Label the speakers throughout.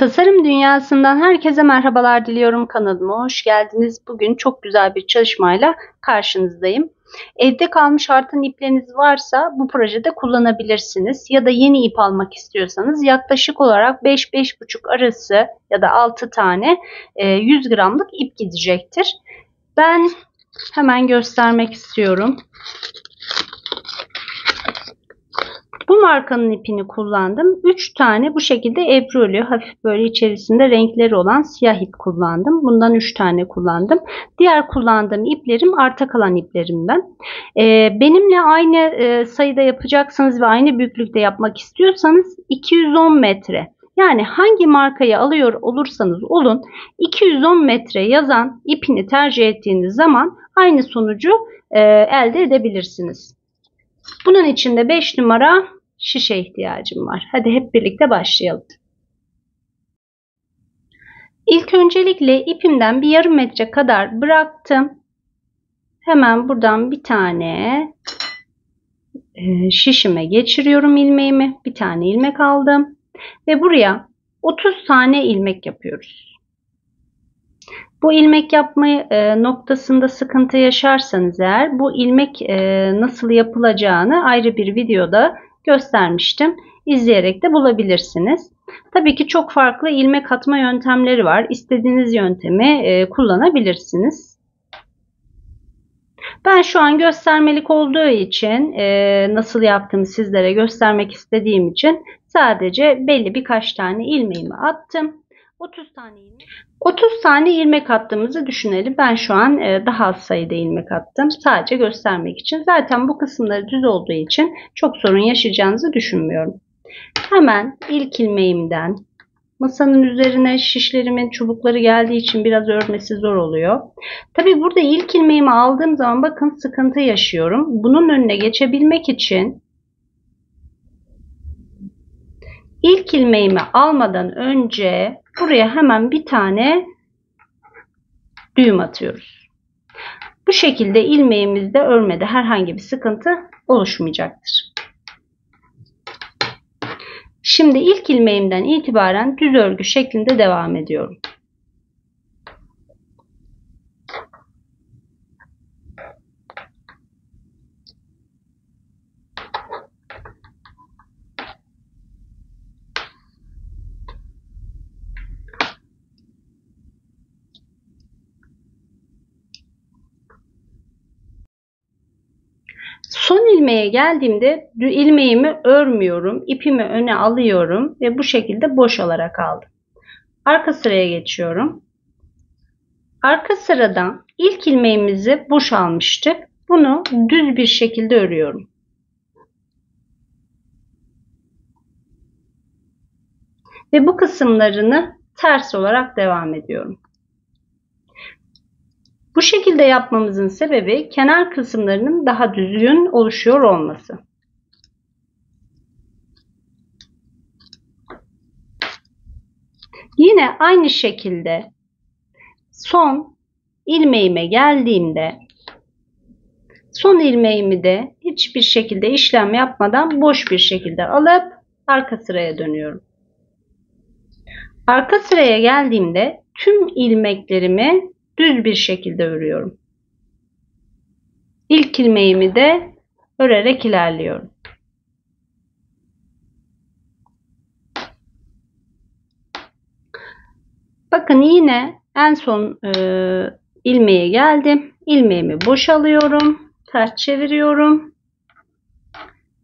Speaker 1: Tasarım dünyasından herkese merhabalar diliyorum, kanalıma hoş geldiniz. Bugün çok güzel bir çalışmayla karşınızdayım. Evde kalmış artan ipleriniz varsa bu projede kullanabilirsiniz. Ya da yeni ip almak istiyorsanız yaklaşık olarak 5-5,5 arası ya da 6 tane 100 gramlık ip gidecektir. Ben hemen göstermek istiyorum. Bu markanın ipini kullandım. 3 tane bu şekilde ebrölü, hafif böyle içerisinde renkleri olan siyah ip kullandım. Bundan 3 tane kullandım. Diğer kullandığım iplerim arta kalan iplerimden. Benimle aynı sayıda yapacaksanız ve aynı büyüklükte yapmak istiyorsanız 210 metre. Yani hangi markayı alıyor olursanız olun 210 metre yazan ipini tercih ettiğiniz zaman aynı sonucu elde edebilirsiniz. Bunun için de 5 numara şişe ihtiyacım var. Hadi hep birlikte başlayalım. İlk öncelikle ipimden bir yarım metre kadar bıraktım. Hemen buradan bir tane şişime geçiriyorum ilmeğimi. Bir tane ilmek aldım. Ve buraya 30 tane ilmek yapıyoruz. Bu ilmek yapma noktasında sıkıntı yaşarsanız eğer bu ilmek nasıl yapılacağını ayrı bir videoda göstermiştim. İzleyerek de bulabilirsiniz. Tabii ki çok farklı ilmek atma yöntemleri var. İstediğiniz yöntemi kullanabilirsiniz. Ben şu an göstermelik olduğu için nasıl yaptığımı sizlere göstermek istediğim için sadece belli birkaç tane ilmeğimi attım. 30 tane ilmek attığımızı düşünelim. Ben şu an daha az sayıda ilmek attım. Sadece göstermek için. Zaten bu kısımları düz olduğu için çok sorun yaşayacağınızı düşünmüyorum. Hemen ilk ilmeğimden masanın üzerine şişlerimin çubukları geldiği için biraz örmesi zor oluyor. Tabii burada ilk ilmeğimi aldığım zaman bakın sıkıntı yaşıyorum. Bunun önüne geçebilmek için ilk ilmeğimi almadan önce buraya hemen bir tane düğüm atıyoruz. Bu şekilde ilmeğimizde örmede herhangi bir sıkıntı oluşmayacaktır. Şimdi ilk ilmeğimden itibaren düz örgü şeklinde devam ediyorum. Son ilmeğe geldiğimde ilmeğimi örmüyorum. İpimi öne alıyorum ve bu şekilde boşalarak aldım. Arka sıraya geçiyorum. Arka sıradan ilk ilmeğimizi boş almıştık. Bunu düz bir şekilde örüyorum. Ve bu kısımlarını ters olarak devam ediyorum. Bu şekilde yapmamızın sebebi kenar kısımlarının daha düzgün oluşuyor olması. Yine aynı şekilde son ilmeğime geldiğimde son ilmeğimi de hiçbir şekilde işlem yapmadan boş bir şekilde alıp arka sıraya dönüyorum. Arka sıraya geldiğimde tüm ilmeklerimi düz bir şekilde örüyorum. İlk ilmeğimi de örerek ilerliyorum. Bakın yine en son ilmeğe geldim. İlmeğimi boşalıyorum. Ters çeviriyorum.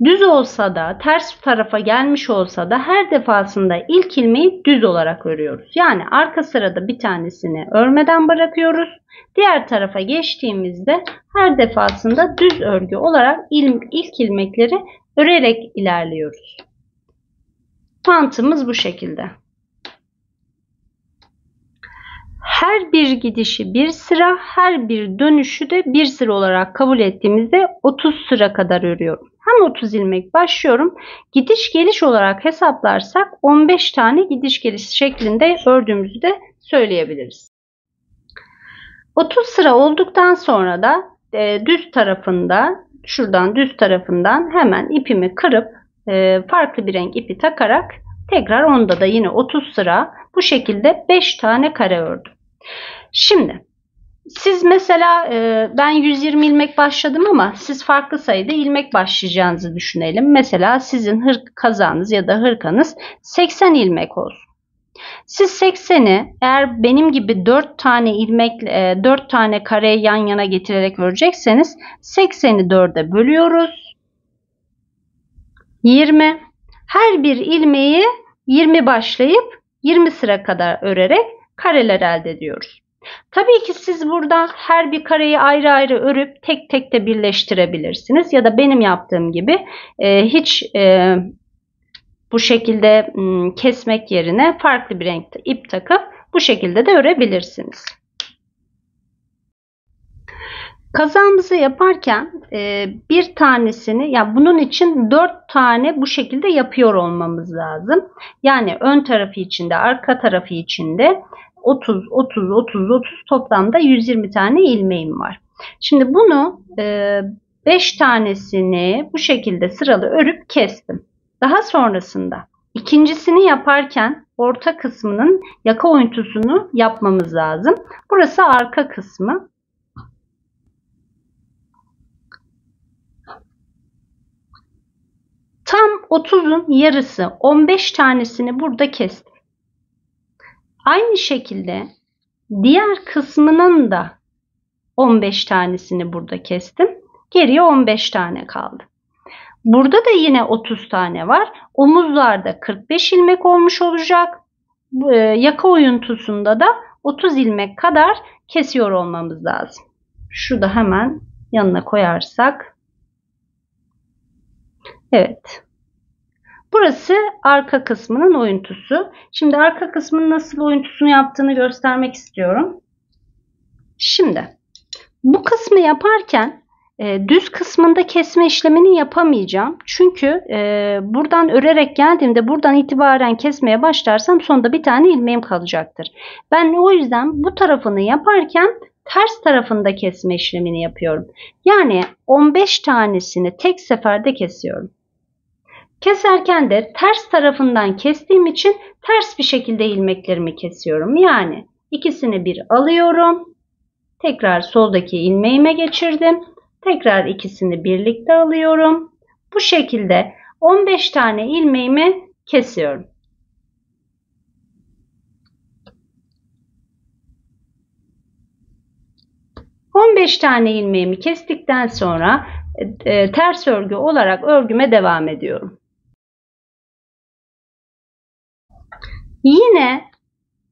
Speaker 1: Düz olsa da ters tarafa gelmiş olsa da her defasında ilk ilmeği düz olarak örüyoruz. Yani arka sırada bir tanesini örmeden bırakıyoruz. Diğer tarafa geçtiğimizde her defasında düz örgü olarak ilk ilmekleri örerek ilerliyoruz. Mantığımız bu şekilde. Her bir gidişi bir sıra, her bir dönüşü de bir sıra olarak kabul ettiğimizde 30 sıra kadar örüyorum. Hem 30 ilmek başlıyorum. Gidiş geliş olarak hesaplarsak 15 tane gidiş geliş şeklinde ördüğümüzü de söyleyebiliriz. 30 sıra olduktan sonra da düz tarafında, şuradan düz tarafından hemen ipimi kırıp farklı bir renk ipi takarak tekrar onda da yine 30 sıra, Bu şekilde 5 tane kare ördüm. Şimdi siz mesela ben 120 ilmek başladım ama siz farklı sayıda ilmek başlayacağınızı düşünelim. Mesela sizin kazağınız ya da hırkanız 80 ilmek olsun. Siz 80'i eğer benim gibi 4 tane ilmek 4 tane kareyi yan yana getirerek örecekseniz 80'i 4'e bölüyoruz. 20. Her bir ilmeği 20 başlayıp 20 sıra kadar örerek kareler elde ediyoruz. Tabii ki siz burada her bir kareyi ayrı ayrı örüp tek tek de birleştirebilirsiniz. Ya da benim yaptığım gibi hiç bu şekilde kesmek yerine farklı bir renkte ip takıp bu şekilde de örebilirsiniz. Kazağımızı yaparken bir tanesini, yani bunun için 4 tane bu şekilde yapıyor olmamız lazım. Yani ön tarafı içinde, arka tarafı içinde 30, 30, 30, 30 toplamda 120 tane ilmeğim var. Şimdi bunu 5 tanesini bu şekilde sıralı örüp kestim. Daha sonrasında ikincisini yaparken orta kısmının yaka oyuntusunu yapmamız lazım. Burası arka kısmı. Tam 30'un yarısı 15 tanesini burada kestim. Aynı şekilde diğer kısmının da 15 tanesini burada kestim. Geriye 15 tane kaldı. Burada da yine 30 tane var. Omuzlarda 45 ilmek olmuş olacak. Yaka oyuntusunda da 30 ilmek kadar kesiyor olmamız lazım. Şurada hemen yanına koyarsak. Evet. Burası arka kısmının oyuntusu. Şimdi arka kısmının nasıl oyuntusunu yaptığını göstermek istiyorum. Şimdi bu kısmı yaparken düz kısmında kesme işlemini yapamayacağım. Çünkü buradan örerek geldiğimde buradan itibaren kesmeye başlarsam sonunda bir tane ilmeğim kalacaktır. Ben o yüzden bu tarafını yaparken ters tarafında kesme işlemini yapıyorum. Yani 15 tanesini tek seferde kesiyorum. Keserken de ters tarafından kestiğim için ters bir şekilde ilmeklerimi kesiyorum. Yani ikisini bir alıyorum. Tekrar soldaki ilmeğime geçirdim. Tekrar ikisini birlikte alıyorum. Bu şekilde 15 tane ilmeğimi kesiyorum. ...15 tane ilmeğimi kestikten sonra ters örgü olarak örgüme devam ediyorum. Yine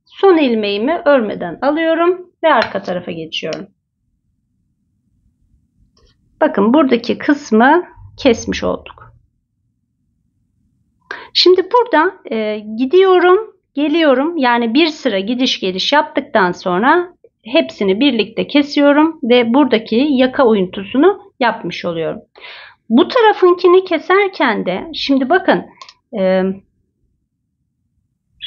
Speaker 1: son ilmeğimi örmeden alıyorum ve arka tarafa geçiyorum. Bakın buradaki kısmı kesmiş olduk. Şimdi burada gidiyorum, geliyorum. Yani bir sıra gidiş geliş yaptıktan sonra hepsini birlikte kesiyorum ve buradaki yaka oyuntusunu yapmış oluyorum. Bu tarafınkini keserken de şimdi bakın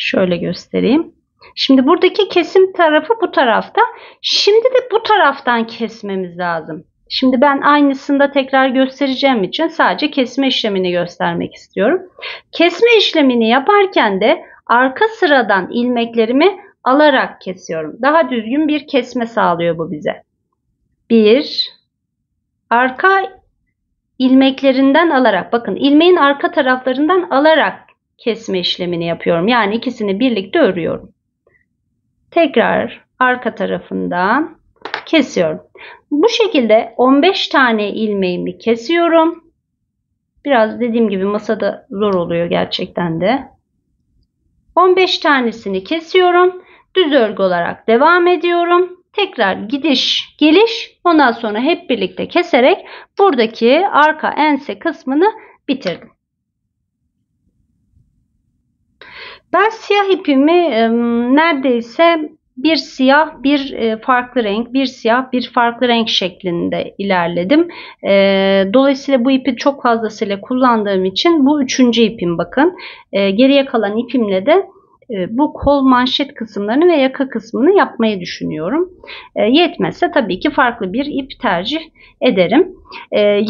Speaker 1: şöyle göstereyim. Şimdi buradaki kesim tarafı bu tarafta. Şimdi de bu taraftan kesmemiz lazım. Şimdi ben aynısında tekrar göstereceğim için sadece kesme işlemini göstermek istiyorum. Kesme işlemini yaparken de arka sıradan ilmeklerimi alarak kesiyorum. Daha düzgün bir kesme sağlıyor bu bize. Arka ilmeklerinden alarak, bakın ilmeğin arka taraflarından alarak kesme işlemini yapıyorum. Yani ikisini birlikte örüyorum. Tekrar arka tarafından kesiyorum. Bu şekilde 15 tane ilmeğimi kesiyorum. Biraz dediğim gibi masada zor oluyor gerçekten de. 15 tanesini kesiyorum. Düz örgü olarak devam ediyorum. Tekrar gidiş, geliş, ondan sonra hep birlikte keserek buradaki arka ense kısmını bitirdim. Ben siyah ipimi neredeyse bir siyah, bir farklı renk, bir siyah, bir farklı renk şeklinde ilerledim. Dolayısıyla bu ipi çok fazlasıyla kullandığım için bu üçüncü ipim bakın. Geriye kalan ipimle de bu kol manşet kısımlarını ve yaka kısmını yapmayı düşünüyorum. Yetmezse tabii ki farklı bir ip tercih ederim.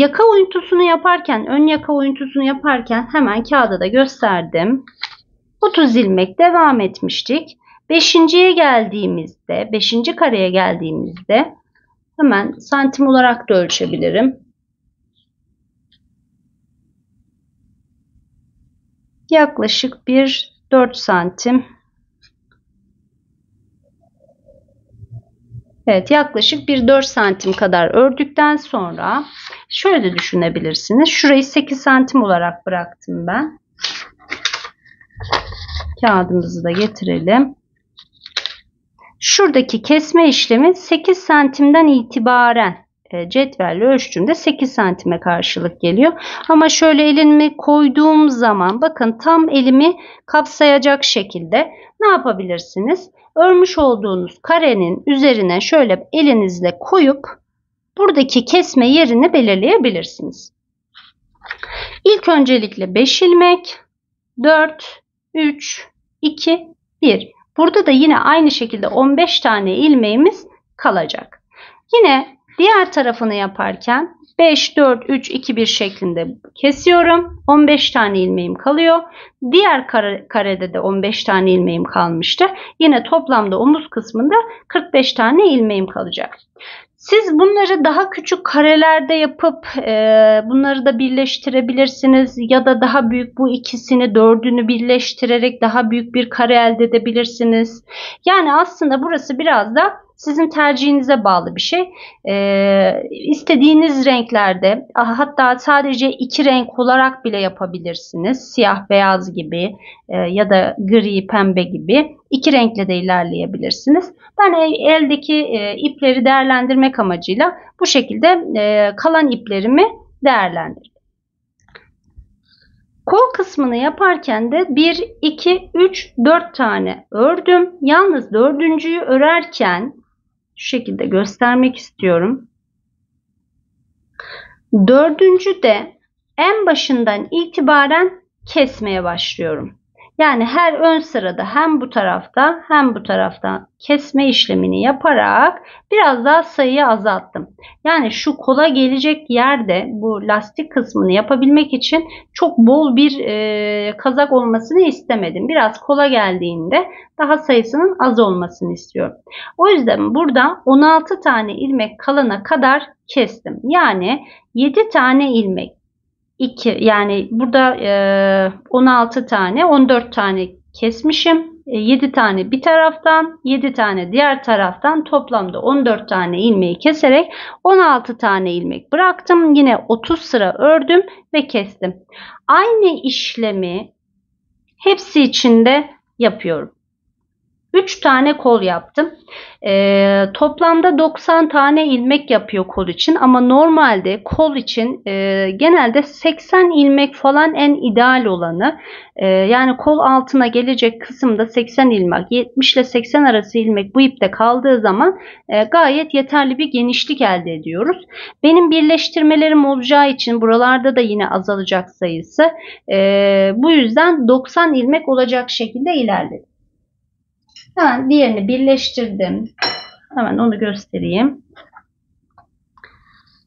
Speaker 1: Yaka oyuntusunu yaparken, ön yaka oyuntusunu yaparken hemen kağıda da gösterdim. 30 ilmek devam etmiştik. 5.'ye geldiğimizde, 5. kareye geldiğimizde hemen santim olarak da ölçebilirim. Yaklaşık bir 4 santim. Evet, yaklaşık bir 4 santim kadar ördükten sonra şöyle de düşünebilirsiniz. Şurayı 8 santim olarak bıraktım ben. Kağıdımızı da getirelim. Şuradaki kesme işlemi 8 santimden itibaren cetvelle ölçtüğümde 8 santime karşılık geliyor. Ama şöyle elimi koyduğum zaman bakın tam elimi kapsayacak şekilde ne yapabilirsiniz? Örmüş olduğunuz karenin üzerine şöyle elinizle koyup buradaki kesme yerini belirleyebilirsiniz. İlk öncelikle 5 ilmek, 4, 3, 2, 1. Burada da yine aynı şekilde 15 tane ilmeğimiz kalacak. Yine diğer tarafını yaparken 5, 4, 3, 2, 1 şeklinde kesiyorum. 15 tane ilmeğim kalıyor. Diğer karede de 15 tane ilmeğim kalmıştı. Yine toplamda omuz kısmında 45 tane ilmeğim kalacak. Siz bunları daha küçük karelerde yapıp bunları da birleştirebilirsiniz ya da daha büyük bu ikisini dördünü birleştirerek daha büyük bir kare elde edebilirsiniz. Yani aslında burası biraz da sizin tercihinize bağlı bir şey. İstediğiniz renklerde hatta sadece 2 renk olarak bile yapabilirsiniz. Siyah beyaz gibi ya da gri pembe gibi 2 renkle de ilerleyebilirsiniz. Ben eldeki ipleri değerlendirmek amacıyla bu şekilde kalan iplerimi değerlendirdim. Kol kısmını yaparken de 1, 2, 3, 4 tane ördüm. Yalnız dördüncüyü örerken şu şekilde göstermek istiyorum. Dördüncü de en başından itibaren kesmeye başlıyorum. Yani her ön sırada hem bu tarafta hem bu taraftan kesme işlemini yaparak biraz daha sayıyı azalttım. Yani şu kola gelecek yerde bu lastik kısmını yapabilmek için çok bol bir kazak olmasını istemedim. Biraz kola geldiğinde daha sayısının az olmasını istiyorum. O yüzden burada 16 tane ilmek kalana kadar kestim. Yani 7 tane ilmek. 2 yani burada 16 tane 14 tane kesmişim. 7 tane bir taraftan 7 tane diğer taraftan toplamda 14 tane ilmeği keserek 16 tane ilmek bıraktım. Yine 30 sıra ördüm ve kestim. Aynı işlemi hepsi için de yapıyorum. 3 tane kol yaptım. Toplamda 90 tane ilmek yapıyor kol için ama normalde kol için genelde 80 ilmek falan en ideal olanı. Yani kol altına gelecek kısımda 80 ilmek, 70 ile 80 arası ilmek bu ipte kaldığı zaman gayet yeterli bir genişlik elde ediyoruz. Benim birleştirmelerim olacağı için buralarda da yine azalacak sayısı. Bu yüzden 90 ilmek olacak şekilde ilerledim. Hemen diğerini birleştirdim. Hemen onu göstereyim.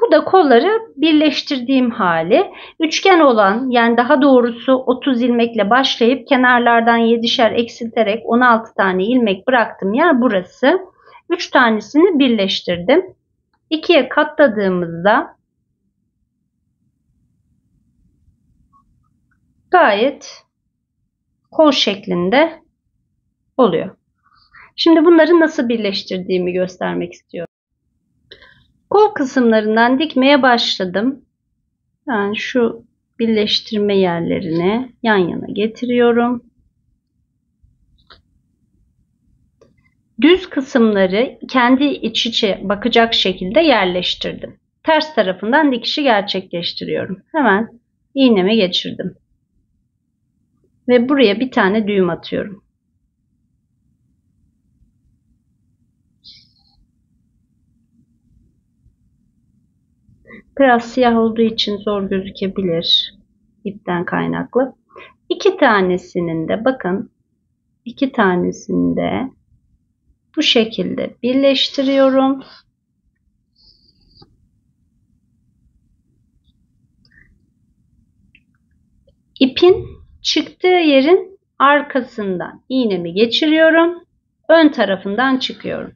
Speaker 1: Bu da kolları birleştirdiğim hali. Üçgen olan yani daha doğrusu 30 ilmekle başlayıp kenarlardan 7'şer eksilterek 16 tane ilmek bıraktım yer burası. 3 tanesini birleştirdim. 2'ye katladığımızda gayet kol şeklinde oluyor. Şimdi bunları nasıl birleştirdiğimi göstermek istiyorum. Kol kısımlarından dikmeye başladım. Yani şu birleştirme yerlerini yan yana getiriyorum. Düz kısımları kendi iç içe bakacak şekilde yerleştirdim. Ters tarafından dikişi gerçekleştiriyorum. Hemen iğnemi geçirdim. Ve buraya bir tane düğüm atıyorum. Biraz siyah olduğu için zor gözükebilir ipten kaynaklı. 2 tanesinin de bakın 2 tanesini de bu şekilde birleştiriyorum. İpin çıktığı yerin arkasından iğnemi geçiriyorum. Ön tarafından çıkıyorum.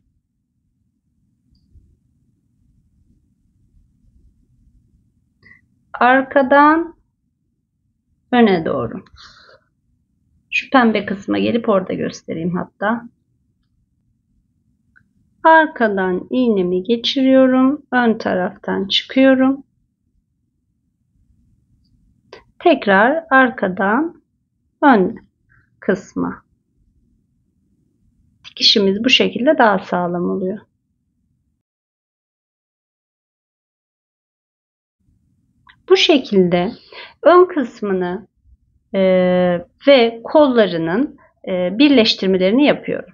Speaker 1: Arkadan öne doğru. Şu pembe kısma gelip orada göstereyim hatta. Arkadan iğnemi geçiriyorum. Ön taraftan çıkıyorum. Tekrar arkadan ön kısma. Dikişimiz bu şekilde daha sağlam oluyor. Bu şekilde ön kısmını ve kollarının birleştirmelerini yapıyorum.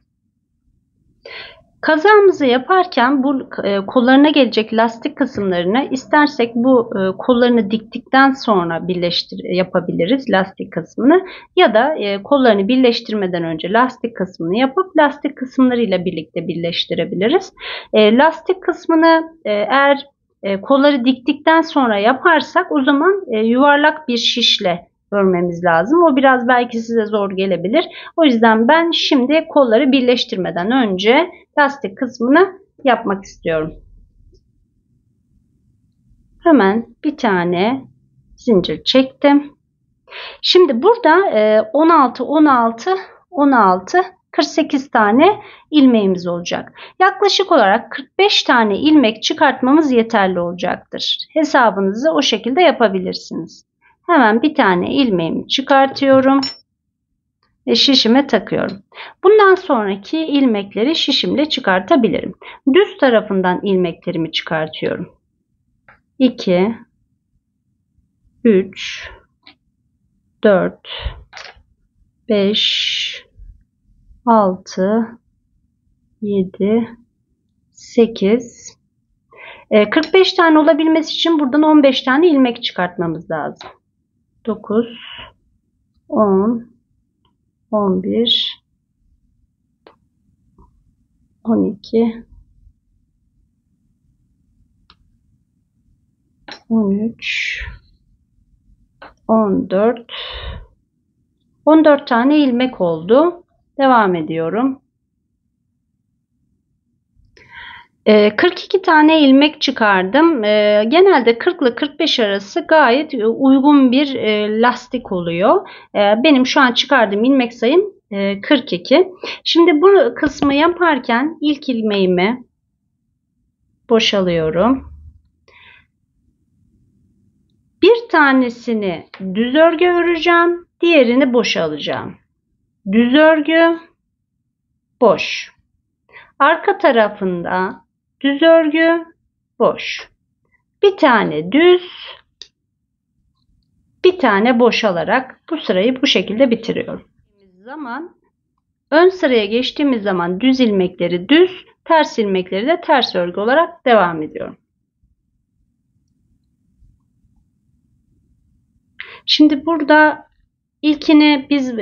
Speaker 1: Kazağımızı yaparken bu kollarına gelecek lastik kısımlarını istersek bu kollarını diktikten sonra yapabiliriz lastik kısmını ya da kollarını birleştirmeden önce lastik kısmını yapıp lastik kısımlarıyla birlikte birleştirebiliriz. Lastik kısmını eğer kolları diktikten sonra yaparsak o zaman yuvarlak bir şişle örmemiz lazım. O biraz belki size zor gelebilir. O yüzden ben şimdi kolları birleştirmeden önce lastik kısmını yapmak istiyorum. Hemen bir tane zincir çektim. Şimdi burada 16, 16, 16, 48 tane ilmeğimiz olacak. Yaklaşık olarak 45 tane ilmek çıkartmamız yeterli olacaktır. Hesabınızı o şekilde yapabilirsiniz. Hemen bir tane ilmeğimi çıkartıyorum ve şişime takıyorum. Bundan sonraki ilmekleri şişimle çıkartabilirim. Düz tarafından ilmeklerimi çıkartıyorum. 2, 3, 4, 5, 6, 7, 8, 45 tane olabilmesi için buradan 15 tane ilmek çıkartmamız lazım. 9, 10, 11, 12, 13, 14, 14 tane ilmek oldu. Devam ediyorum. 42 tane ilmek çıkardım. Genelde 40 ile 45 arası gayet uygun bir lastik oluyor. Benim şu an çıkardığım ilmek sayım 42. Şimdi bu kısmı yaparken ilk ilmeğimi boşalıyorum. Bir tanesini düz örgü öreceğim. Diğerini boş alacağım. Düz örgü, boş. Arka tarafında düz örgü, boş. Bir tane düz, bir tane boş alarak bu sırayı bu şekilde bitiriyorum. Ön sıraya geçtiğimiz zaman düz ilmekleri düz, ters ilmekleri de ters örgü olarak devam ediyorum. Şimdi burada ilkini biz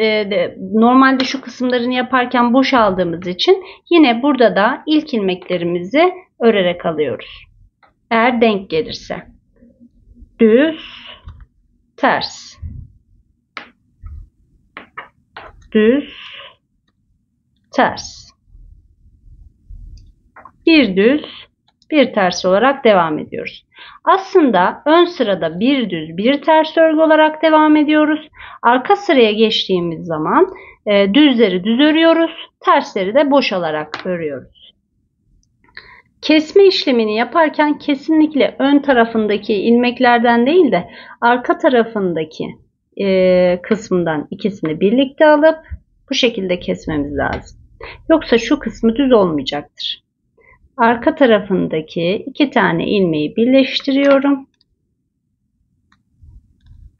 Speaker 1: normalde şu kısımlarını yaparken boş aldığımız için yine burada da ilk ilmeklerimizi örerek alıyoruz. Eğer denk gelirse. Düz, ters. Düz, ters. Bir düz, bir ters olarak devam ediyoruz. Aslında ön sırada bir düz, bir ters örgü olarak devam ediyoruz. Arka sıraya geçtiğimiz zaman düzleri düz örüyoruz, tersleri de boş alarak örüyoruz. Kesme işlemini yaparken kesinlikle ön tarafındaki ilmeklerden değil de arka tarafındaki kısmından ikisini birlikte alıp bu şekilde kesmemiz lazım. Yoksa şu kısmı düz olmayacaktır. Arka tarafındaki iki tane ilmeği birleştiriyorum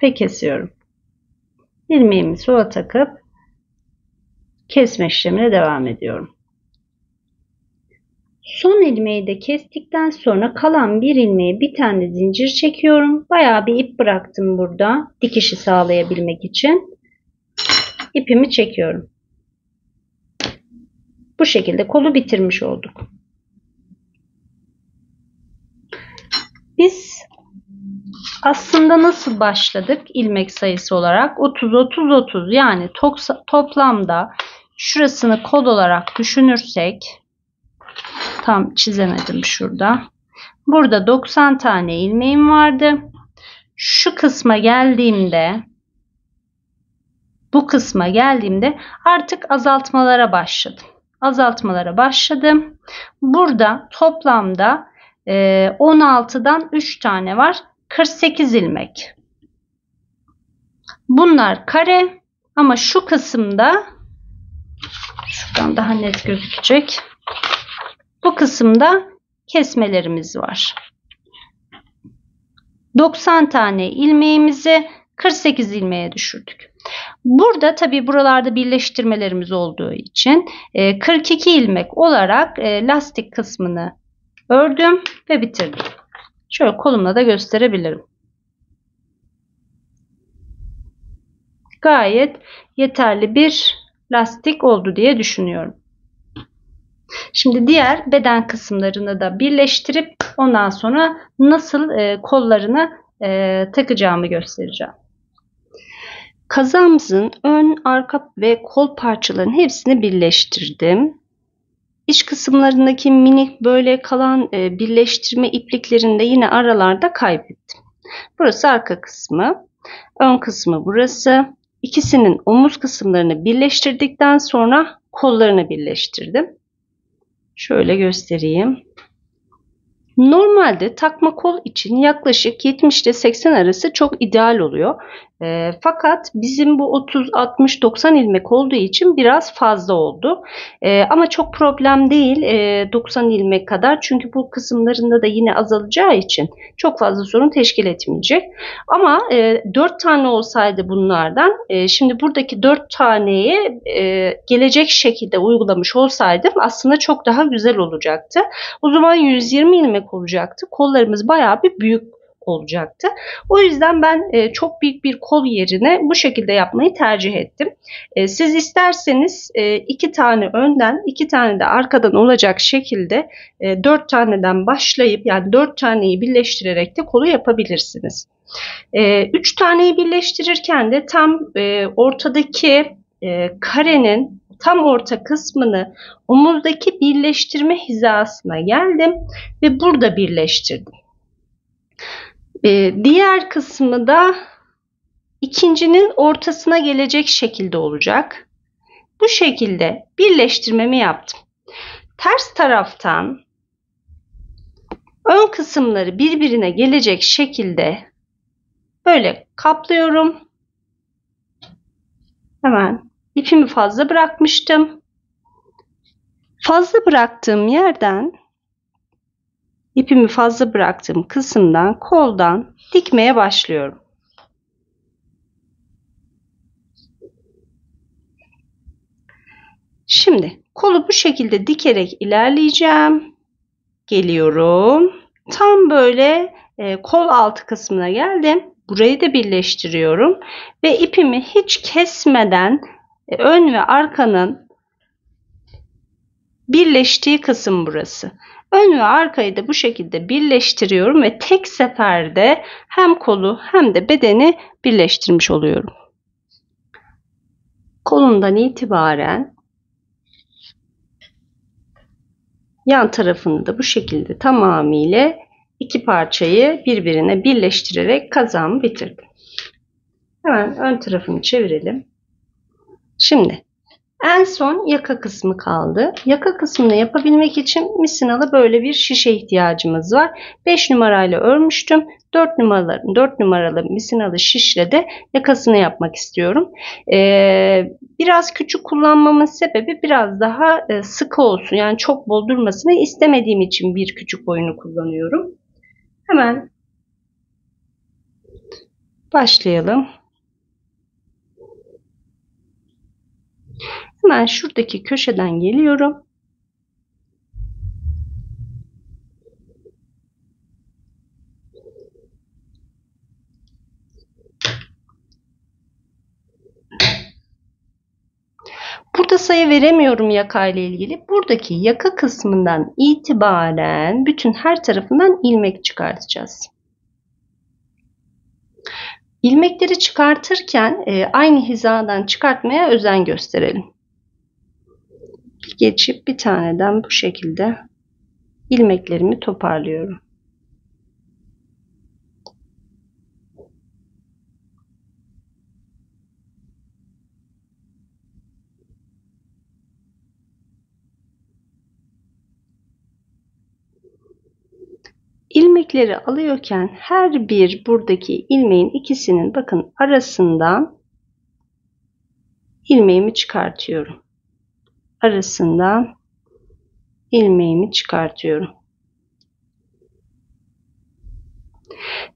Speaker 1: ve kesiyorum. İlmeğimi sola takıp kesme işlemine devam ediyorum. Son ilmeği de kestikten sonra kalan bir ilmeğe bir tane zincir çekiyorum. Bayağı bir ip bıraktım burada dikişi sağlayabilmek için. İpimi çekiyorum. Bu şekilde kolu bitirmiş olduk. Biz Aslında nasıl başladık ilmek sayısı olarak? 30, 30, 30. Yani toplamda şurasını kol olarak düşünürsek, tam çizemedim şurada. Burada 90 tane ilmeğim vardı. Şu kısma geldiğimde, bu kısma geldiğimde artık azaltmalara başladım. Azaltmalara başladım. Burada toplamda 16'dan 3 tane var. 48 ilmek. Bunlar kare ama şu kısımda, şuradan daha net gözükecek. Bu kısımda kesmelerimiz var. 90 tane ilmeğimizi 48 ilmeğe düşürdük. Burada tabii buralarda birleştirmelerimiz olduğu için 42 ilmek olarak lastik kısmını ördüm ve bitirdim. Şöyle kolumla da gösterebilirim. Gayet yeterli bir lastik oldu diye düşünüyorum. Şimdi diğer beden kısımlarını da birleştirip ondan sonra nasıl kollarını takacağımı göstereceğim. Kazağımızın ön, arka ve kol parçalarının hepsini birleştirdim. İç kısımlarındaki minik böyle kalan birleştirme ipliklerini de yine aralarda kaybettim. Burası arka kısmı, ön kısmı burası. İkisinin omuz kısımlarını birleştirdikten sonra kollarını birleştirdim. Şöyle göstereyim. Normalde takma kol için yaklaşık 70 ile 80 arası çok ideal oluyor. Fakat bizim bu 30, 60, 90 ilmek olduğu için biraz fazla oldu. Ama çok problem değil 90 ilmek kadar. Çünkü bu kısımlarında da yine azalacağı için çok fazla sorun teşkil etmeyecek. Ama 4 tane olsaydı bunlardan, şimdi buradaki 4 taneyi gelecek şekilde uygulamış olsaydım aslında çok daha güzel olacaktı. O zaman 120 ilmek olacaktı. Kollarımız bayağı bir büyük olacaktı. O yüzden ben çok büyük bir kol yerine bu şekilde yapmayı tercih ettim. Siz isterseniz 2 tane önden 2 tane de arkadan olacak şekilde 4 taneden başlayıp, yani 4 taneyi birleştirerek de kolu yapabilirsiniz. 3 taneyi birleştirirken de tam ortadaki karenin tam orta kısmını omuzdaki birleştirme hizasına geldim ve burada birleştirdim. Diğer kısmı da ikincinin ortasına gelecek şekilde olacak. Bu şekilde birleştirmemi yaptım. Ters taraftan ön kısımları birbirine gelecek şekilde böyle kaplıyorum. Hemen ipimi fazla bırakmıştım. Fazla bıraktığım yerden, ipimi fazla bıraktığım kısımdan, koldan dikmeye başlıyorum. Şimdi kolu bu şekilde dikerek ilerleyeceğim. Geliyorum. Tam böyle kol altı kısmına geldim. Burayı da birleştiriyorum. Ve ipimi hiç kesmeden ön ve arkanın birleştiği kısım burası. Ön ve arkayı da bu şekilde birleştiriyorum ve tek seferde hem kolu hem de bedeni birleştirmiş oluyorum. Kolundan itibaren yan tarafını da bu şekilde tamamıyla iki parçayı birbirine birleştirerek kazağımı bitirdim. Hemen ön tarafını çevirelim. Şimdi en son yaka kısmı kaldı. Yaka kısmını yapabilmek için misinalı böyle bir şişe ihtiyacımız var. 5 numarayla örmüştüm. 4 numaralı misinalı şişle de yakasını yapmak istiyorum. Biraz küçük kullanmamın sebebi biraz daha sıkı olsun. Yani çok bol durmasını istemediğim için bir küçük boyunu kullanıyorum. Hemen başlayalım. Hemen şuradaki köşeden geliyorum. Burada sayı veremiyorum yaka ile ilgili. Buradaki yaka kısmından itibaren bütün her tarafından ilmek çıkartacağız. İlmekleri çıkartırken aynı hizadan çıkartmaya özen gösterelim. Geçip bir taneden bu şekilde ilmeklerimi toparlıyorum. İlmekleri alıyorken her bir buradaki ilmeğin ikisinin bakın arasından ilmeğimi çıkartıyorum. Arasından ilmeğimi çıkartıyorum.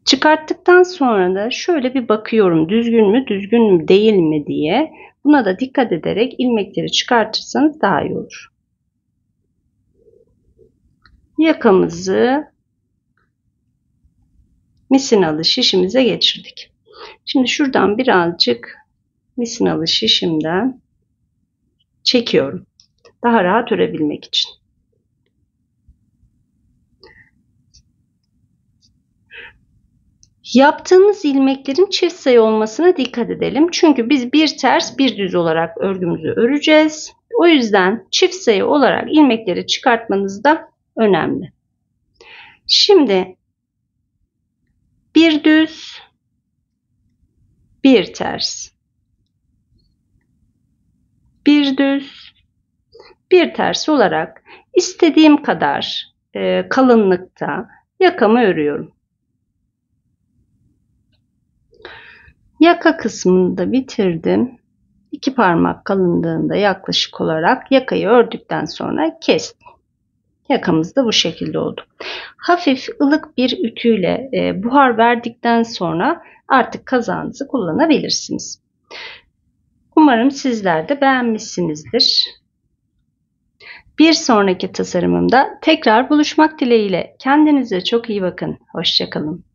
Speaker 1: Çıkarttıktan sonra da şöyle bir bakıyorum, düzgün mü düzgün mü değil mi diye. Buna da dikkat ederek ilmekleri çıkartırsanız daha iyi olur. Yakamızı misinalı şişimize geçirdik. Şimdi şuradan birazcık misinalı şişimden çekiyorum. Daha rahat örebilmek için. Yaptığımız ilmeklerin çift sayı olmasına dikkat edelim. Çünkü biz bir ters bir düz olarak örgümüzü öreceğiz. O yüzden çift sayı olarak ilmekleri çıkartmanız da önemli. Şimdi bir düz, bir ters, bir düz, bir ters olarak istediğim kadar kalınlıkta yakamı örüyorum. Yaka kısmını da bitirdim. 2 parmak kalınlığında yaklaşık olarak yakayı ördükten sonra kestim. Yakamız da bu şekilde oldu. Hafif ılık bir ütüyle buhar verdikten sonra artık kazağınızı kullanabilirsiniz. Umarım sizler de beğenmişsinizdir. Bir sonraki tasarımımda tekrar buluşmak dileğiyle. Kendinize çok iyi bakın. Hoşça kalın.